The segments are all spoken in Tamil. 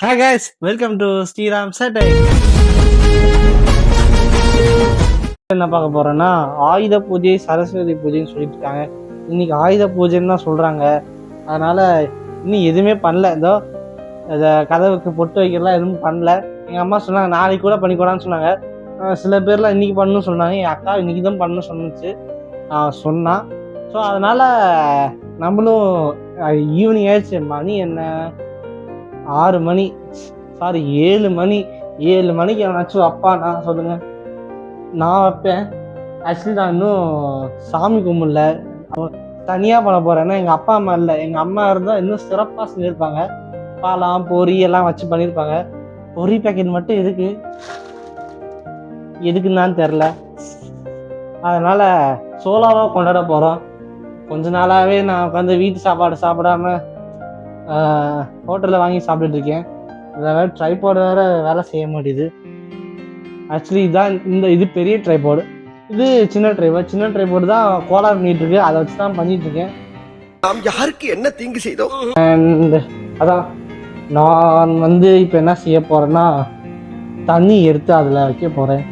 Hi guys, welcome to Sriram Satai. என்ன பார்க்க போறோம்னா ஆயுத பூஜை சரஸ்வதி பூஜைன்னு சொல்லிட்டு இருக்காங்க. இன்னைக்கு ஆயுத பூஜைன்னு தான் சொல்றாங்க. அதனால இன்னும் எதுவுமே பண்ணல. இதோ கதவுக்கு பொட்டு வைக்கிறதுலாம் எதுவும் பண்ணல. எங்க அம்மா சொன்னாங்க நாளைக்கு கூட பண்ணிக்கூடான்னு சொன்னாங்க. சில பேர்லாம் இன்னைக்கு பண்ணணும்னு சொன்னாங்க. என் அக்கா இன்னைக்கு தான் பண்ணணும்னு சொன்னிச்சு சொன்னா. ஸோ அதனால நம்மளும் ஈவினிங் ஆயிடுச்சு. மணி என்ன 6 மணி, சாரி 7 மணி. 7 மணிக்கு எவனாச்சும் அப்பா நான் சொல்லுங்க, நான் வைப்பேன். ஆக்சுவலி நான் இன்னும் சாமி கும்பிடல, தனியாக பண்ண போகிறேன். ஏன்னா எங்கள் அப்பா அம்மா இல்லை. எங்கள் அம்மா இருந்தால் இன்னும் சிறப்பாக செஞ்சுருப்பாங்க. பாலாம் பொரி எல்லாம் வச்சு பண்ணியிருப்பாங்க. பொரி பேக்கெட் மட்டும் இருக்கு, எதுக்குன்னு தெரில. அதனால் சோலாவாக கொண்டாட போகிறோம். கொஞ்ச நாளாகவே நான் உட்காந்து வீட்டு சாப்பாடு சாப்பிடாம ஹோட்டலில் வாங்கி சாப்பிட்டுட்டு இருக்கேன். இதில் ட்ரைபாடு வேறு வேலை செய்ய மாட்டேது. ஆக்சுவலி இதுதான் இது பெரிய ட்ரைபாடு, இது சின்ன ட்ரைபாடு தான் கோலார் பண்ணிட்டு இருக்கு. அதை வச்சு தான் பண்ணிட்டு இருக்கேன். நாம் யாருக்கு என்ன தீங்கு செய்தோம்? அண்ட் அதான் நான் இப்போ என்ன செய்ய போறேன்னா, தண்ணி எடுத்து அதில் வைக்க போகிறேன்.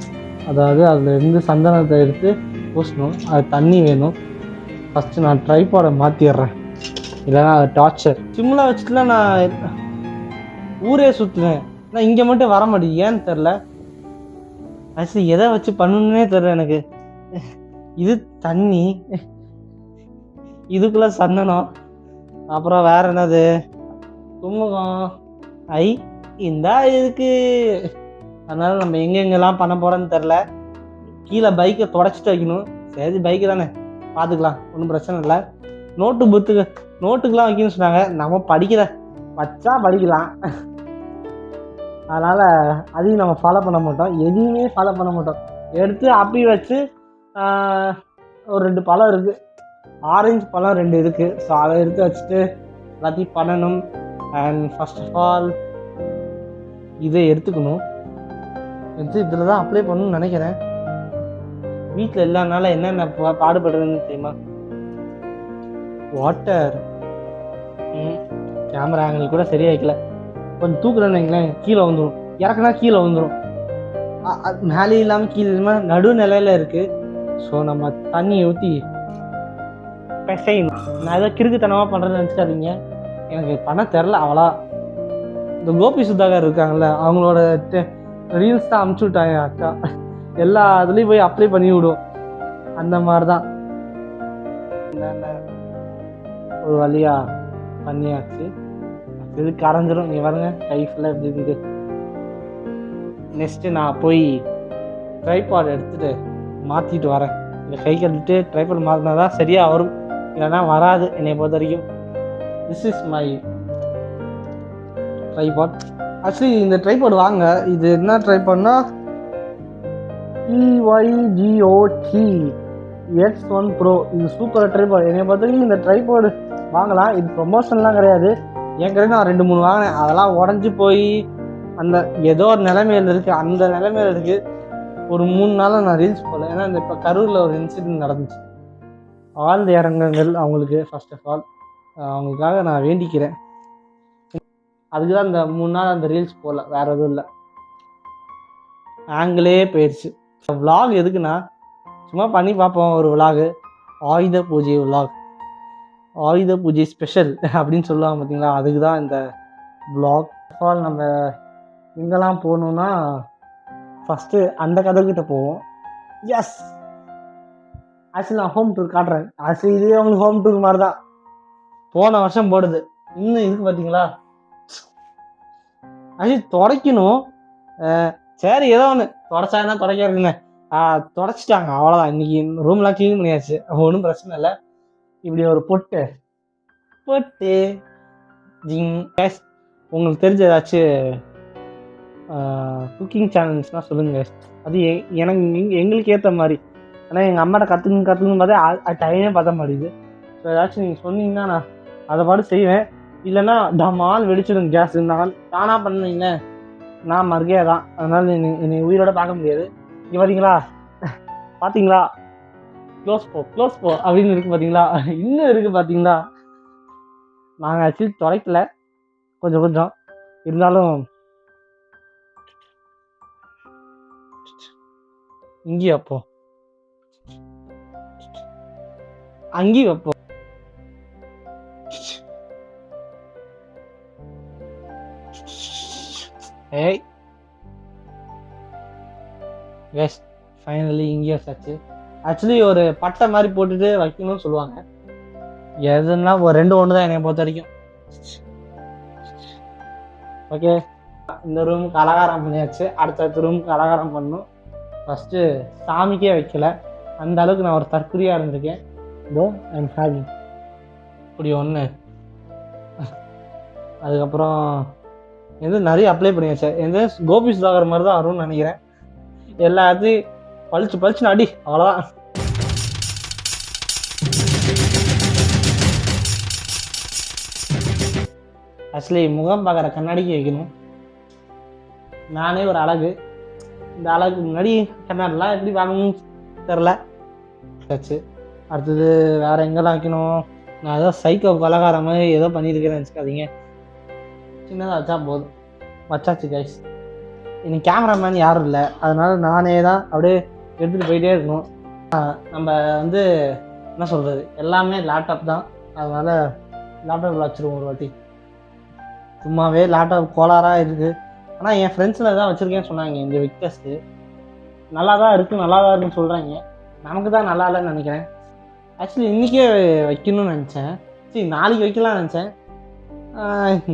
அதாவது அதில் இருந்து சந்தனத்தை எடுத்து பூசணும். அது தண்ணி வேணும். ஃபஸ்ட்டு நான் ட்ரைபாடை மாற்றிடுறேன், இல்லைன்னா அது டார்ச்சர். சிம்மில் வச்சுட்டுலாம் நான் ஊரே சுற்றுவேன். நான் இங்கே மட்டும் வர மாட்டேங்குது, ஏன்னு தெரில. ஆக்சுவலி எதை வச்சு பண்ணணுன்னே தெரில எனக்கு. இது தண்ணி, இதுக்குள்ள சந்தனம், அப்புறம் வேற என்னது, குமுகம், இந்த இருக்கு. அதனால நம்ம எங்கெங்கெல்லாம் பண்ண போறோன்னு தெரில. கீழே பைக்கை தொடச்சிட்டு வைக்கணும். சரி, பைக்கு தானே, பார்த்துக்கலாம், ஒன்றும் பிரச்சனை இல்லை. நோட்டுக்கெல்லாம் வைக்கணும்னு சொன்னாங்க. நம்ம வச்சா படிக்கலாம். அதனால் அதையும் நம்ம ஃபாலோ பண்ண மாட்டோம், எதையுமே ஃபாலோ பண்ண மாட்டோம். எடுத்து அப்படி வச்சு ஒரு 2 பழம் இருக்குது, ஆரஞ்சு பழம் 2 இருக்குது. ஸோ அதை எடுத்து வச்சுட்டு எல்லாத்தையும் பண்ணணும். அண்ட் ஃபர்ஸ்ட் ஆஃப் ஆல் இதை எடுத்துக்கணும். இதில் தான் அப்ளை பண்ணணும்னு நினைக்கிறேன். வீட்டில் இல்லாதனால என்னென்ன பாடுபடுறதுன்னு தெரியுமா? வாட்டர், கேமரா ஆங்கிள் கூட சரியா வைக்கல. கொஞ்சம் தூக்குறேன்னு வைங்களேன், கீழே வந்துடும். இறக்குனா கீழே வந்துடும். மேலே இல்லாமல் கீழே இல்லாமல் நடு நிலையில இருக்கு. ஸோ நம்ம தண்ணியை ஊற்றி பிசையணும். நான் ஏதோ கிறுக்குத்தனமாக பண்ணுறேன்னு நினச்சிக்காதீங்க, எனக்கு பண்ண தெரில அவ்வளோ. இந்த கோபி சுதாகர் இருக்காங்கல்ல, அவங்களோட ரீல்ஸ் தான் அமுச்சு விட்டாங்க அக்கா. எல்லா இதுலேயும் போய் அப்ளை பண்ணி விடும். அந்த மாதிரி தான் ஒரு வழியா பண்ணியாச்சு. இது கரைஞ்சிரும். நீ பாருங்க, கை ஃபுல்லாக எப்படி இருக்குது. நெக்ஸ்ட்டு நான் போய் ட்ரைபாட் எடுத்துகிட்டு மாற்றிட்டு வரேன். இந்த கை கட்டிட்டு ட்ரைபாட் மாற்றினா தான் சரியாக வரும், இல்லைன்னா வராது என்னை பொறுத்த வரைக்கும். This is my tripod. Actually இந்த ட்ரைபாட் வாங்க, இது என்ன ட்ரைபாட்னா EYGOT X1 Pro. இது சூப்பர் ட்ரைபாட். என்னை பொறுத்த வரைக்கும் இந்த ட்ரைபாடு வாங்கலாம். இது ப்ரொமோஷன்லாம் கிடையாது. என் கடை நான் 2-3 வாங்கினேன், அதெல்லாம் உடஞ்சி போய் அந்த ஏதோ ஒரு நிலைமையில இருக்குது. அந்த நிலைமையில இருக்குது. ஒரு 3 நாளாக நான் ரீல்ஸ் போடல. ஏன்னா இந்த இப்போ கரூரில் ஒரு இன்சிடென்ட் நடந்துச்சு. ஆழ்ந்த இறங்கங்கள் அவங்களுக்கு. ஃபர்ஸ்ட் ஆஃப் ஆல் அவங்களுக்காக நான் வேண்டிக்கிறேன். அதுக்கு தான் இந்த 3 நாள் அந்த ரீல்ஸ் போடல, வேற எதுவும் இல்லை. ஆங்கிளே போயிடுச்சு. விலாக் எதுக்குன்னா, சும்மா பண்ணி பார்ப்போம் ஒரு விலாகு. ஆயுத பூஜை விலாக், ஆயுத பூஜை ஸ்பெஷல் அப்படின்னு சொல்லுவாங்க பார்த்தீங்களா, அதுக்கு தான் இந்த வ்ளாக். ஆல் நம்ம எங்கெல்லாம் போகணுன்னா, ஃபஸ்ட்டு அந்த கதைக்கிட்ட போவோம். எஸ், ஆக்சுவலி நான் ஹோம் டூர் காட்டுறேன். ஆக்சுவலி இதே அவங்களுக்கு ஹோம் டூர் மாதிரி தான். போன வருஷம் போடுது, இன்னும் இதுக்கு பார்த்தீங்களா. ஆக்சுவலி துடைக்கணும். சரி, ஏதோ ஒன்று தொடச்சா என்ன துடைக்கிறதுன்னு தொடச்சிட்டாங்க, அவ்வளோதான். இன்னைக்கு ரூம்லாம் க்ளீன் பண்ணியாச்சு, ஒன்றும் பிரச்சனை இல்லை. இப்படி ஒரு பொட்டு ஜிங். உங்களுக்கு தெரிஞ்ச ஏதாச்சும் குக்கிங் சேனல்ஸ்னால் சொல்லுங்கள். அது எங்களுக்கு ஏற்ற மாதிரி. ஆனால் எங்கள் அம்மாட்ட கற்றுக்கணும் பார்த்தா அது டைமே பார்த்த மாட்டேங்குது. ஸோ ஏதாச்சும் நீங்கள் சொன்னீங்கன்னா நான் அதை பாட்டு செய்வேன். இல்லைன்னா டமால் வெடிச்சிடும் கேஸ். தானாக பண்ணுவீங்க, நான் மறுக்கையே தான். அதனால என்னை உயிரோட பார்க்க முடியாது. இங்கே பார்த்தீங்களா க்ளோஸ் போ அப்படின்னு இருக்கு பார்த்தீங்களா, இன்னும் இருக்குது பார்த்தீங்களா. நாங்கள் ஆக்சுவலி துடைக்கல, கொஞ்சம் இருந்தாலும் இங்கேயும் அப்போ அங்கேயும் வைப்போம். ஏய் எஸ் ஃபைனலி இங்கேயும் வச்சாச்சு. ஆக்சுவலி ஒரு பட்டை மாதிரி போட்டுட்டு வைக்கணும்னு சொல்லுவாங்க. எதுனா ஒரு 2 தான் என்னை பொறுத்த வரைக்கும். ஓகே, இந்த ரூமுக்கு அலங்காரம் பண்ணியாச்சு. அடுத்தடுத்த ரூமுக்கு அலங்காரம் பண்ணணும். ஃபஸ்ட்டு சாமிக்கே வைக்கல, அந்த அளவுக்கு நான் ஒரு தற்குறியாக இருந்திருக்கேன். இதோ ஐம் ஹேவிங் இப்படி ஒன்று. அதுக்கப்புறம் எது நிறைய அப்ளை பண்ணியாச்சு. எந்த கோபி சுதாகர் மாதிரி தான் வரும்னு நினைக்கிறேன். எல்லாத்தையும் பளிச்சு பளிச்சுன்னு அடி, அவ்வளோதான். ஆக்சுவலி முகம் பார்க்குற கண்ணாடிக்கு வைக்கணும். நானே ஒரு அழகு. இந்த அழகுக்கு முன்னாடி கண்ணாடிலாம் எப்படி வாங்கணும்னு தெரில. ஆச்சு. அடுத்தது வேறு எங்கெல்லாம் வைக்கணும்? நான் ஏதோ சைக்கோ கலகார மாதிரி ஏதோ பண்ணியிருக்கிறேன்னு வச்சுக்காதீங்க. சின்னதாக வச்சா போதும். வச்சாச்சு கைஸ். இன்னைக்கு கேமராமேன் யாரும் இல்லை, அதனால நானே தான் அப்படியே எடுத்துகிட்டு போயிட்டே இருக்கணும். நம்ம வந்து என்ன சொல்கிறது, எல்லாமே லேப்டாப் தான். அதனால் லேப்டாப்பில் வச்சுருவோம் ஒரு வாட்டி. சும்மாவே லேப்டாப் கோளாராக இருக்குது. ஆனால் என் ஃப்ரெண்ட்ஸில் தான் வச்சுருக்கேன்னு சொன்னாங்க. இந்த விக்டர்ஸ்க்கு நல்லா தான் இருக்குது, நல்லா தான் இருக்குன்னு சொல்கிறாங்க. நமக்கு தான் நல்லா இல்லைன்னு நினைக்கிறேன். ஆக்சுவலி இன்றைக்கே வைக்கணும்னு நினச்சேன். சரி, நாளைக்கு வைக்கலாம்னு நினச்சேன்.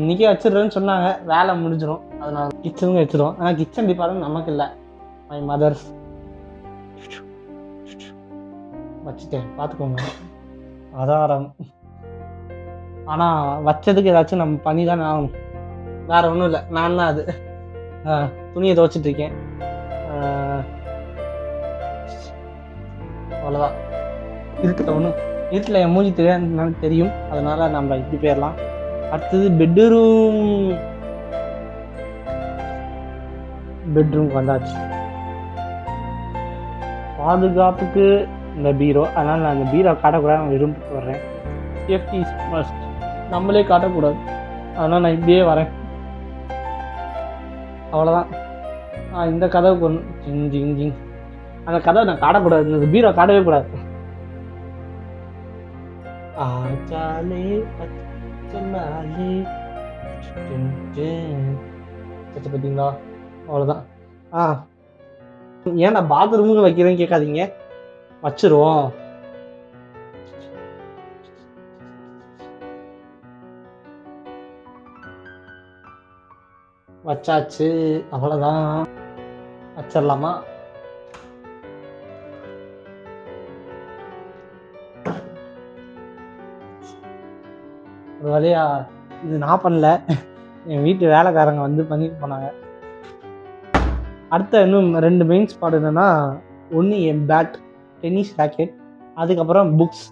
இன்றைக்கே வச்சிடுறேன்னு சொன்னாங்க. வேலை முடிஞ்சிடும், அதனால் கிச்சனுக்கு வச்சிடும். ஆனால் கிச்சன் டிபார்ட்மெண்ட் நமக்கு இல்லை, மை மதர்ஸ். வச்சுட்டேன், பார்த்துக்கோங்க. ஆதாரம். ஆனால் வச்சதுக்கு ஏதாச்சும் நம்ம பண்ணி தான் ஆகணும். வேறு ஒன்றும் இல்லை, நான் தான் அது. துணியை துவைச்சிட்ருக்கேன், அவ்வளோதான். இருக்கிட்ட ஒன்றும் இருட்டில் என் மூஞ்சி தெரியாது தெரியும், அதனால் நம்ம இப்படி போயிடலாம். அடுத்தது பெட்ரூம்க்கு வந்தாச்சு. பாதுகாப்புக்கு இந்த பீரோ, அதனால் நான் இந்த பீரோ காட்டக்கூடாது விரும்பி வர்றேன். சேஃப்டி இஸ் மஸ்ட், நம்மளே காட்டக்கூடாது, அதனால் நான் இப்படியே வரேன். அவ்வளோதான். இந்த கதவுக்கு ஒன்று ஜிங் ஜிங் ஜிங். அந்த கதவை நான் காட்டக்கூடாது, இந்த பீரோ காட்டவே கூடாது. ஆச்சாலே பச்சனாலே பார்த்தீங்களா? அவ்வளோதான். ஏன் நான் பாத்ரூமுக்கு வைக்கிறேன்னு கேட்காதீங்க, வச்சிருவோம். வச்சாச்சு, அவ்வளோதான். வச்சிடலாமா? ஒரு வழியா இது நான் பண்ணல, என் வீட்டு வேலைக்காரங்க வந்து பண்ணிட்டு போனாங்க. அடுத்த இன்னும் 2 மெயின் ஸ்பாட் என்னென்னா, ஒன்று என் பேட், டென்னிஸ் ராக்கெட், அதுக்கப்புறம் புக்ஸ்.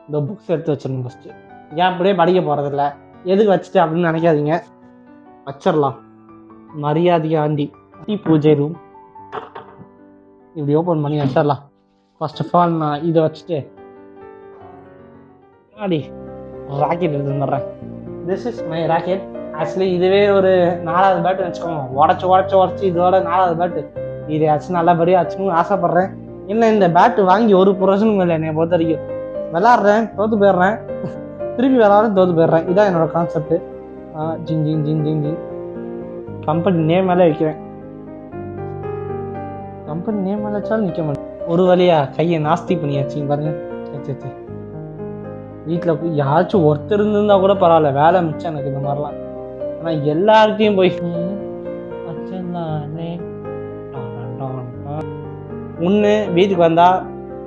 இந்த புக்ஸ் எடுத்து வச்சிடணும் ஃபஸ்ட்டு. ஏன் அப்படியே படிக்க போகிறதில்ல, எதுக்கு வச்சுட்டு அப்படின்னு நினைக்காதீங்க, வச்சிடலாம். மரியாதையாண்டி பூஜை ரூம் இப்படி ஓப்பன் பண்ணி வச்சிடலாம். ஃபர்ஸ்ட் ஆஃப் ஆல் நான் இதை வச்சுட்டு அடி ராக்கெட் எடுத்து வந்துடுறேன். This is my rocket. Actually இதுவே ஒரு 4வது பேட்டு வச்சுக்கோங்க. உடச்சி இதோட 4வது பேட்டு. இது ஆச்சு நல்லபடியாக வச்சுக்கணும்னு ஆசைப்பட்றேன். என்ன இந்த பேட்டு வாங்கி ஒரு புரோஜனமும் இல்லை என்னை பொறுத்த வரைக்கும். விளாட்றேன், தோற்று போயிடுறேன், திருப்பி விளாட்றேன், தோற்று போயிடுறேன். இதான் என்னோட கான்செப்ட். ஜிங் ஜிங் ஜிங் ஜிங் ஜிங். கம்பெனி நேம் மேலே வைக்கிறேன். கம்பெனி நேம் மேலே வச்சாலும் நிற்க மாட்டேன். ஒரு வழியா கையை நாஸ்தி பண்ணியாச்சு பாருங்க. சரி, வீட்டில் போய் யாராச்சும் ஒருத்தர் இருந்திருந்தா கூட பரவாயில்ல, வேலை மிச்சம் எனக்கு இந்த மாதிரிலாம். ஆனால் எல்லார்கிட்டையும் போய் ஒன்று வீட்டுக்கு வந்தால்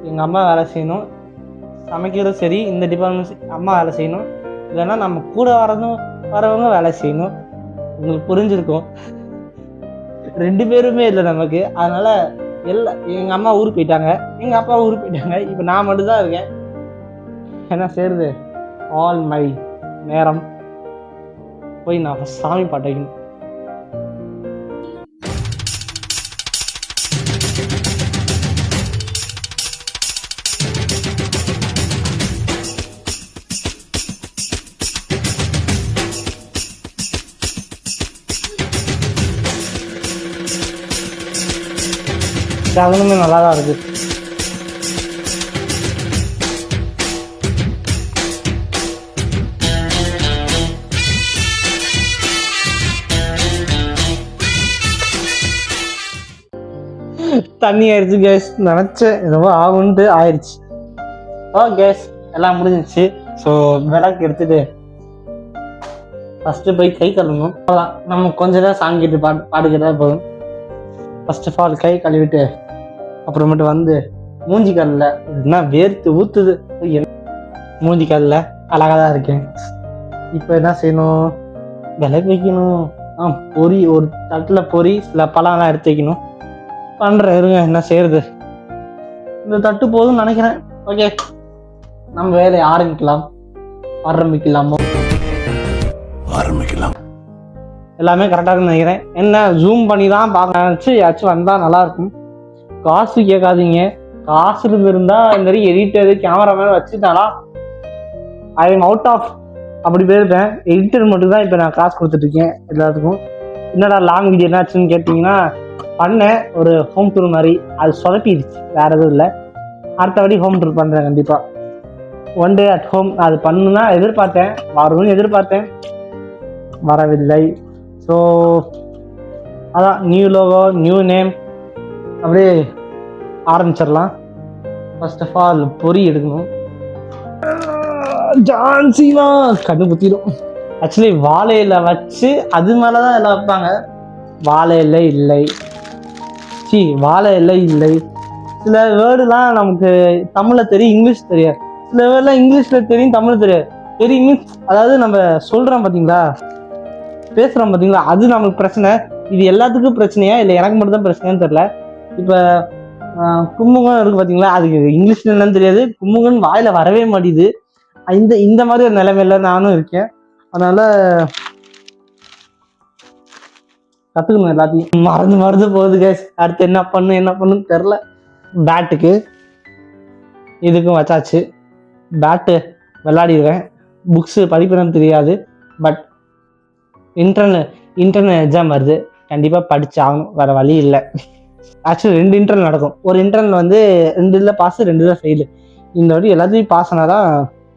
எங்கள் அம்மா வேலை செய்யணும், சமைக்கிறது சரி, இந்த டிபார்ட்மெண்ட் அம்மா வேலை செய்யணும், இல்லைன்னா நம்ம கூட வரவங்க வேலை செய்யணும். உங்களுக்கு புரிஞ்சிருக்கும், 2 பேருமே இல்லை நமக்கு. அதனால எங்கள் அம்மா ஊருக்கு போயிட்டாங்க, எங்கள் அப்பா ஊருக்கு போயிட்டாங்க, இப்போ நான் மட்டும்தான் இருக்கேன். என்ன செய்யுது, ஆல் மை நேரம் போய் நான் சாமி பாட்டு வைக்கணும். சகனுமே நல்லா தான் இருக்கு. தண்ணி ஆயிடுச்சு கேஸ். நினச்சேன் என்னவோ ஆகுன்ட்டு ஆயிடுச்சு. கேஸ் எல்லாம் முடிஞ்சிச்சு. ஸோ விளக்கு எடுத்துட்டு ஃபஸ்ட்டு போய் கை கழுவணும். அதான் நம்ம கொஞ்ச நேரம் சாங் கேட்டு பாடுக்கிறதா போதும். ஃபர்ஸ்ட் ஆஃப் ஆல் கை கழுவிட்டு அப்புறமேட்டு வந்து மூஞ்சி கல்லில் என்ன வேர்த்து ஊற்றுது. மூஞ்சி கல்லில் அழகாக தான் இருக்கேன். இப்போ என்ன செய்யணும்? விளக்கு வைக்கணும். பொரி ஒரு தட்டில் பொரி சில பழம்லாம் எடுத்து வைக்கணும். பண்ணுறேன் இருங்க, என்ன செய்யறது. இந்த தட்டு போதும்னு நினைக்கிறேன். ஓகே, நம்ம வேலையை ஆரம்பிக்கலாம். எல்லாமே கரெக்டாக இருக்குன்னு நினைக்கிறேன். என்ன ஜூம் பண்ணி தான் பார்க்க நினச்சி யாச்சும் வந்தால் நல்லாயிருக்கும். காசு கேட்காதீங்க. காசு இருந்திருந்தா இந்த மாதிரி எடிட்டரு கேமராமேன் வச்சுட்டானா ஐ எம் அவுட் ஆஃப் அப்படி போயிருப்பேன். எடிட்டர் மட்டும் தான் இப்போ நான் காசு கொடுத்துட்ருக்கேன் எல்லாத்துக்கும். என்னடா லாங் வீடியோ என்னாச்சுன்னு கேட்டிங்கன்னா, பண்ணேன் ஒரு ஹோம் டூர் மாதிரி. அது சொதப்பிடுச்சு, வேறு எதுவும் இல்லை. அடுத்த வாட்டி ஹோம் டூர் பண்ணுறேன் கண்டிப்பாக. ஒன் டே அட் ஹோம் அது பண்ணுன்னா எதிர்பார்த்தேன், வரும்னு எதிர்பார்த்தேன், வரவில்லை. ஸோ அதான் நியூ லோகோ நியூ நேம் அப்படியே ஆரம்பிச்சிடலாம். ஃபர்ஸ்ட் ஆஃப் ஆல் பொரி எடுக்கணும். ஜான்சிலாம் கண்ணு குத்திடும். ஆக்சுவலி வாழையில வச்சு அது மேலே தான் எல்லாம் வைப்பாங்க. வாழை இலை இல்லை, வாழை இலை இல்லை. சில வேர்டுலாம் நமக்கு தமிழில் தெரியும், இங்கிலீஷ் தெரியாது. சில வேர்டெலாம் இங்கிலீஷில் தெரியும், தமிழ் தெரியாது. தெரியும் அதாவது நம்ம சொல்கிறோம் பார்த்தீங்களா, பேசுகிறோம் பார்த்தீங்களா, அது நமக்கு பிரச்சனை. இது எல்லாத்துக்கும் பிரச்சனையா இல்லை எனக்கு மட்டும் தான் பிரச்சனையான்னு தெரில. இப்போ கும்பகம் இருக்குது பார்த்தீங்களா, அதுக்கு இங்கிலீஷில் என்னன்னு தெரியாது, கும்பகன் வாயில் வரவே மாட்டேது. இந்த மாதிரி ஒரு நிலைமையில நானும் இருக்கேன். அதனால் கற்றுக்கணும் எல்லாத்தையும். மறந்து போகுது கேஸ். அடுத்து என்ன பண்ணுன்னு தெரில. பேட்டுக்கு இதுக்கும் வச்சாச்சு. பேட்டு விளையாடிடுவேன். புக்ஸு படிப்பேன்னு தெரியாது, பட் இன்டர்னல் எக்ஸாம் வருது, கண்டிப்பாக படிச்சு ஆகணும், வேறு வழி இல்லை. ஆக்சுவலி 2 இன்டர்னல் நடக்கும். ஒரு இன்டர்னல் வந்து 2 பாஸ் 2 ஃபெயிலு. இந்த வாட்டி எல்லாத்தையும் பாஸ் ஆனால் தான்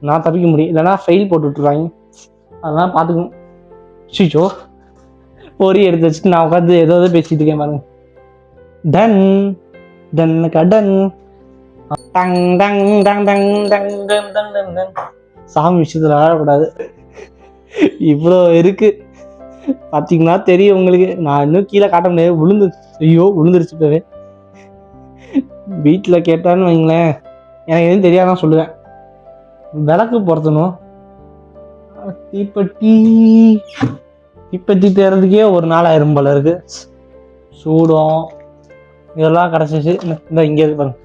நான் தப்பிக்க முடியும், இல்லைனா ஃபெயில் போட்டு விட்டுருவாங்க. அதெல்லாம் பார்த்துக்கணும். ஷிச்சோ பொறி எடுத்து வச்சுட்டு நான் உட்காந்து ஏதோ பேசிட்டு இருக்கேன் பாருங்க. டன் கடன் tongue tongue tongue tongue tongue tongue tongue tongue tongue. சாமி விஷயத்தில் விளையாடக்கூடாது. இவ்வளோ இருக்கு பார்த்தீங்கன்னா தெரியும் உங்களுக்கு. நான் இன்னும் கீழே காட்ட முடியாது, விழுந்துருச்சு போவே. வீட்டில் கேட்டான்னு வைங்களேன், எனக்கு எதுவும் தெரியாதான் சொல்லுவேன். விளக்கு பொருத்தணும். தீப்பெட்டி தேர்றதுக்கே ஒரு நாள் ஆயிரம் போல இருக்கு. சூடம் இதெல்லாம் கிடச்சிச்சு. இந்த இங்கே இருக்கு பாருங்க,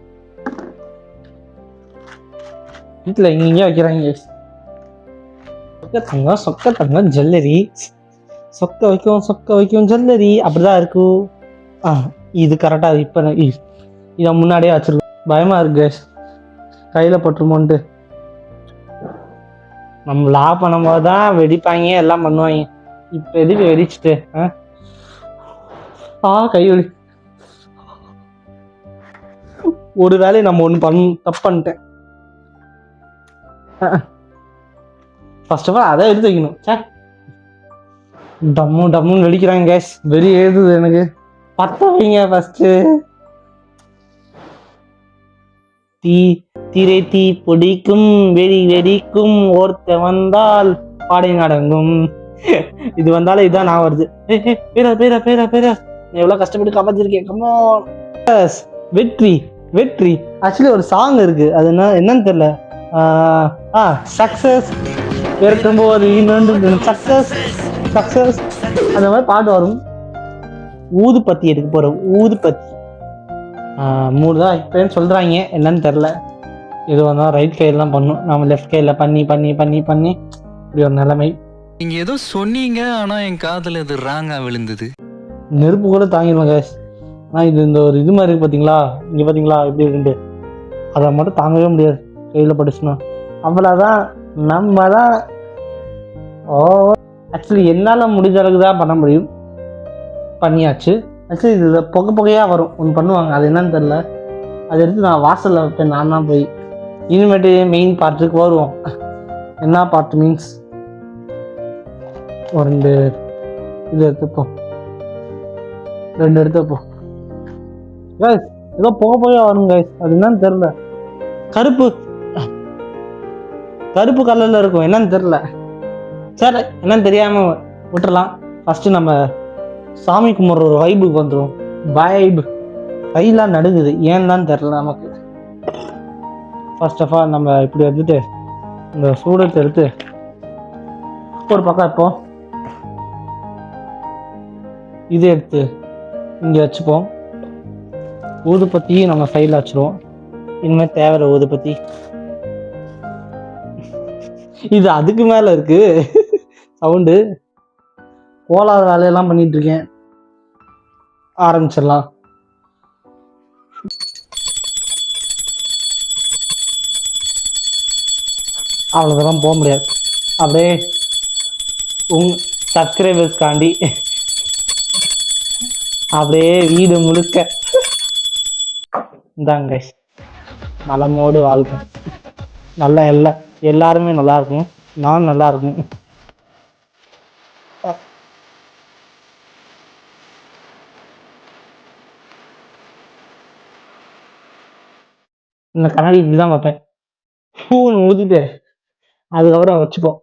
வீட்டில் இங்கே வைக்கிறாங்க. சொக்க தங்கம் ஜுவல்லரி, சொக்க வைக்கும் ஜுவல்லரி அப்படிதான் இருக்கும். இது கரெக்டாக இப்போ இதை முன்னாடியே வச்சிருக்கோம். பயமா இருக்கு கேஸ், கையில் பட்டுருமோன்ட்டு. நம்ம லா பண்ணும்போது தான் வெடிப்பாங்க, எல்லாம் பண்ணுவாங்க. இப்போ எதுக்கு வெடிச்சுட்டு கை வலி. ஒரு வேலையை நம்ம ஒன்று தப்பு பண்ணிட்டேன். ஃபர்ஸ்ட் ஆஃப் ஆல் அதை எடுத்து வைக்கணும். டம்முன்னு வெடிக்கிறாங்க கேஸ், வெறி ஏறுது எனக்கு. பத்த வைங்க ஃபர்ஸ்ட். தீ பொடிக்கும் வெடிக்கும் ஒருத்த வந்தால் பாடை நடங்கும். இது வந்தாலும் இதான் நான் வருது. பேரா எவ்வளவு கஷ்டப்பட்டு காப்பாத்திருக்கேன். கமான். வெற்றி ஆக்சுவலி ஒரு சாங் இருக்கு, அது என்னன்னு தெரியல. சக்சஸ் இருக்கும்போது சக்சஸ் அந்த மாதிரி பாட்டு வரும். ஊதுபத்தி எடுக்க போறோம். ஊதுபத்தி 3 தான் இப்பன்னு சொல்றாங்க, என்னன்னு தெரில. எது வந்தாலும் ரைட் கையில தான் பண்ணும், நம்ம லெஃப்ட் கையில பண்ணி இப்படி ஒரு நிலைமை. நீங்க ஏதோ சொன்னீங்க, ஆனா என் காதுல இது ராங்கா விழுந்தது. நெருப்பு கூட தாங்கிடுவேன் கேஸ். ஆனால் இந்த ஒரு இது மாதிரி இருக்கு பார்த்தீங்களா, இங்கே பார்த்தீங்களா எப்படி இருக்குன்ட்டு, அதை மட்டும் தாங்கவே முடியாது கையில் பட்டுச்சுன்னா. அவ்வளோதான், நம்ம தான். ஆக்சுவலி என்னால் முடிஞ்ச அளவுக்கு தான் பண்ண முடியும், பண்ணியாச்சு. ஆக்சுவலி இதில் புகையாக வரும் ஒன்று பண்ணுவாங்க, அது என்னன்னு தெரில. அதை எடுத்து நான் வாசலில் வைப்பேன், நான் தான் போய். இனிமேட்டு மெயின் பார்ட்டுக்கு வருவோம். என்ன பார்ட் மீன்ஸ் ஒரு 2 இது எடுத்துப்போம், 2 எடுத்து வைப்போம். கைஸ் ஏதோ புகையாக வரும் கைஸ், அது என்னன்னு தெரில. கருப்பு கலரில் இருக்கும், என்னன்னு தெரில. சரி என்னன்னு தெரியாமல் விட்டுறலாம். ஃபஸ்ட்டு நம்ம சாமி கும்பிட்ற ஒரு வைபுக்கு வந்துடும். வைப் கையெல்லாம் நடுங்குது, ஏன் தான் தெரில நமக்கு. ஃபர்ஸ்ட் ஆஃப் ஆல் நம்ம இப்படி வந்துட்டு இந்த சூடத்தை எடுத்து ஒரு பக்கம் இப்போ இது எடுத்து இங்கே வச்சுப்போம். ஊதுபத்தி நம்ம சைடில் வச்சுருவோம். இனிமேல் தேவையில்ல ஊதுபத்தி, இது அதுக்கு மேலே இருக்கு சவுண்டு. கோலாத வேலையெல்லாம் பண்ணிட்டு இருக்கேன், ஆரம்பிச்சிடலாம். அவ்வளோதெல்லாம் போக முடியாது, அப்படியே சப்ஸ்கிரைபர்ஸ்காண்டி அப்படியே வீடு முழுக்க இந்தாங்க நலமோடு வாழ்க்கை. நல்லா எல்லாருமே நல்லா இருக்கும், நான் நல்லா இருக்கும். இந்த கண்ணாடி இப்படிதான் பார்ப்பேன், பூன்னு ஊதிட்டு அதுக்கப்புறம் வச்சுப்போம்.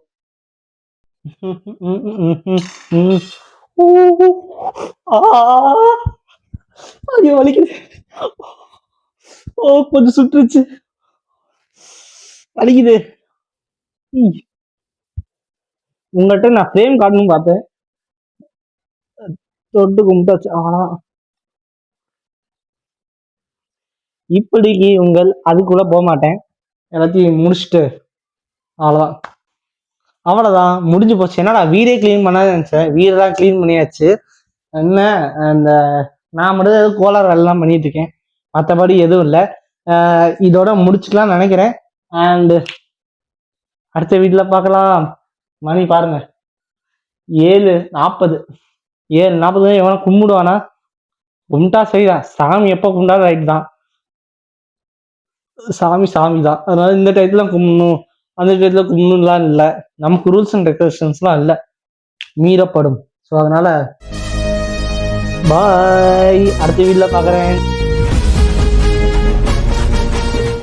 ஐயோ வலிக்குது, கொஞ்சம் சுட்டுருச்சு, வலிக்குது. உங்கள்கிட்ட நான் ஃப்ரேம் காட்டணும்னு பார்த்தேன், தொட்டு கும்பிட்டாச்சு. அவ்வளோதான். இப்படிக்கு உங்கள் அதுக்குள்ள போக மாட்டேன், எல்லாத்தையும் முடிச்சுட்டு அவ்வளோதான் முடிஞ்சு போச்சு. என்னடா வீடே கிளீன் பண்ணாத நினச்சேன், வீடெல்லாம் கிளீன் பண்ணியாச்சு. என்ன அந்த நான் மட்டும் ஏதோ கோளாறு வேலைலாம் பண்ணிட்டு இருக்கேன், மற்றபடி எதுவும் இல்லை. இதோட முடிச்சுக்கலாம்னு நினைக்கிறேன். அண்டு அடுத்த வீட்டில் பார்க்கலாம். மணி பாருங்க 7:40. 7:40 எவனா கும்பிடுவானா? கும்பிட்டா சரிதான், சாமி எப்போ கும்பிட்டா ரைட் தான், சாமி தான். அதனால இந்த டயத்துல கும்பிடணும் அந்த டயத்துல கும்பிடணும்லாம் இல்லை, நமக்கு ரூல்ஸ் அண்ட் ரெகுலேஷன்ஸ்லாம் இல்லை, மீறப்படும். ஸோ அதனால பாய், அடுத்த வீட்டில் பார்க்குறேன்.